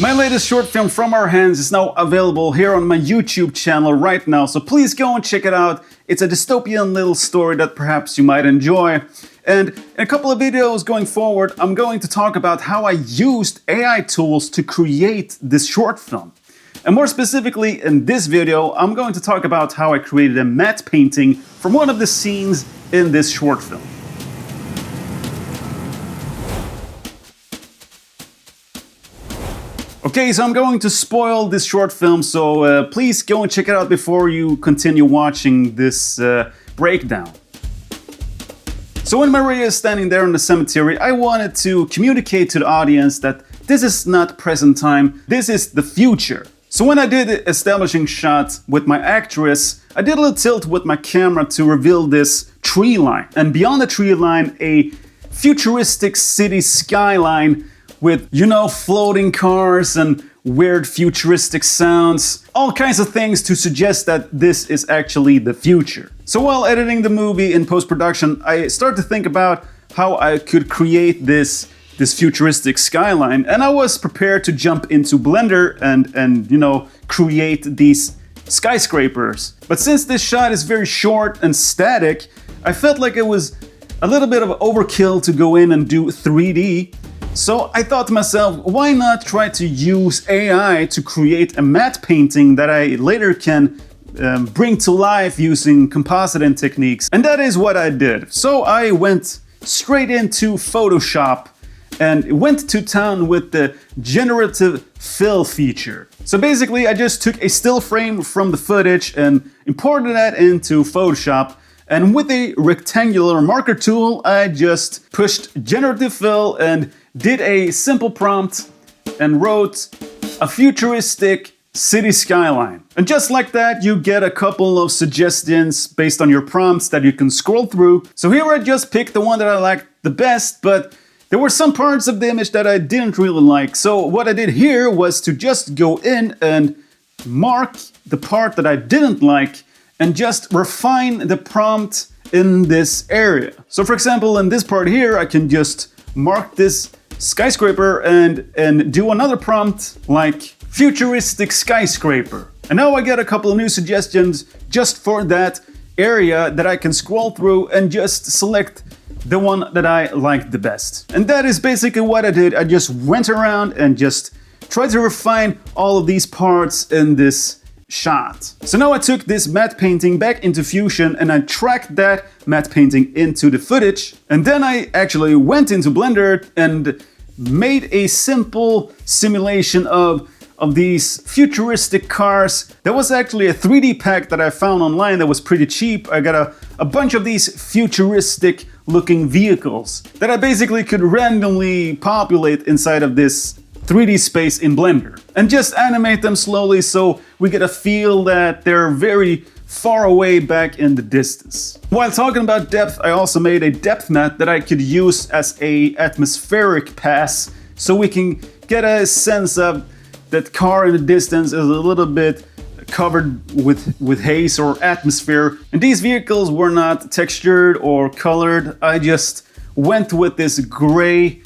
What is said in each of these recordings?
My latest short film from our hands is now available here on my YouTube channel right now, so please go and check it out. It's a dystopian little story that perhaps you might enjoy. And in a couple of videos going forward, I'm going to talk about how I used AI tools to create this short film. And more specifically, in this video, I'm going to talk about how I created a matte painting from one of the scenes in this short film. Okay, so I'm going to spoil this short film, so please go and check it out before you continue watching this breakdown. So when Maria is standing there in the cemetery, I wanted to communicate to the audience that this is not present time, this is the future. So when I did the establishing shot with my actress, I did a little tilt with my camera to reveal this tree line. And beyond the tree line, a futuristic city skyline with, you know, floating cars and weird futuristic sounds. All kinds of things to suggest that this is actually the future. So while editing the movie in post-production, I started to think about how I could create this futuristic skyline, and I was prepared to jump into Blender and you know, create these skyscrapers. But since this shot is very short and static, I felt like it was a little bit of overkill to go in and do 3D. So I thought to myself, why not try to use AI to create a matte painting that I later can bring to life using compositing techniques? And that is what I did. So I went straight into Photoshop and went to town with the generative fill feature. So basically I just took a still frame from the footage and imported that into Photoshop. And with a rectangular marker tool, I just pushed generative fill and did a simple prompt and wrote a futuristic city skyline. And just like that, you get a couple of suggestions based on your prompts that you can scroll through. So here I just picked the one that I liked the best, but there were some parts of the image that I didn't really like. So what I did here was to just go in and mark the part that I didn't like and just refine the prompt in this area. So for example, in this part here, I can just mark this skyscraper and do another prompt like futuristic skyscraper. And now I get a couple of new suggestions just for that area that I can scroll through and just select the one that I liked the best. And that is basically what I did. I just went around and just tried to refine all of these parts in this shot. So now I took this matte painting back into Fusion and I tracked that matte painting into the footage. And then I actually went into Blender and made a simple simulation of these futuristic cars. There was actually a 3D pack that I found online that was pretty cheap. I got a bunch of these futuristic looking vehicles that I basically could randomly populate inside of this 3D space in Blender and just animate them slowly so we get a feel that they're very far away back in the distance. While talking about depth, I also made a depth matte that I could use as a atmospheric pass so we can get a sense of that car in the distance is a little bit covered with haze or atmosphere. And these vehicles were not textured or colored. I just went with this gray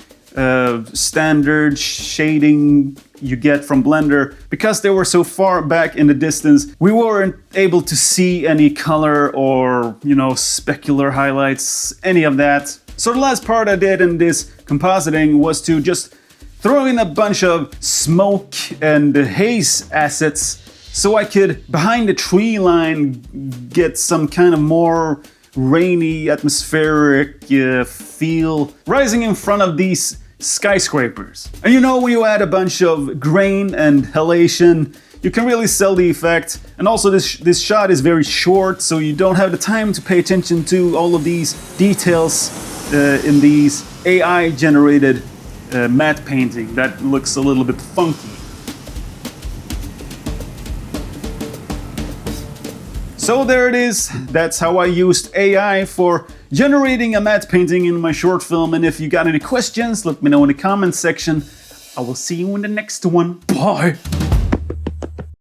standard shading you get from Blender. Because they were so far back in the distance, we weren't able to see any color or, you know, specular highlights, any of that. So the last part I did in this compositing was to just throw in a bunch of smoke and haze assets so I could, behind the tree line, get some kind of more rainy, atmospheric feel rising in front of these skyscrapers. And you know, when you add a bunch of grain and halation, you can really sell the effect. And also this shot is very short, so you don't have the time to pay attention to all of these details in these AI generated matte painting that looks a little bit funky. So there it is. That's how I used AI for generating a matte painting in my short film. And if you got any questions, let me know in the comments section. I will see you in the next one. Bye!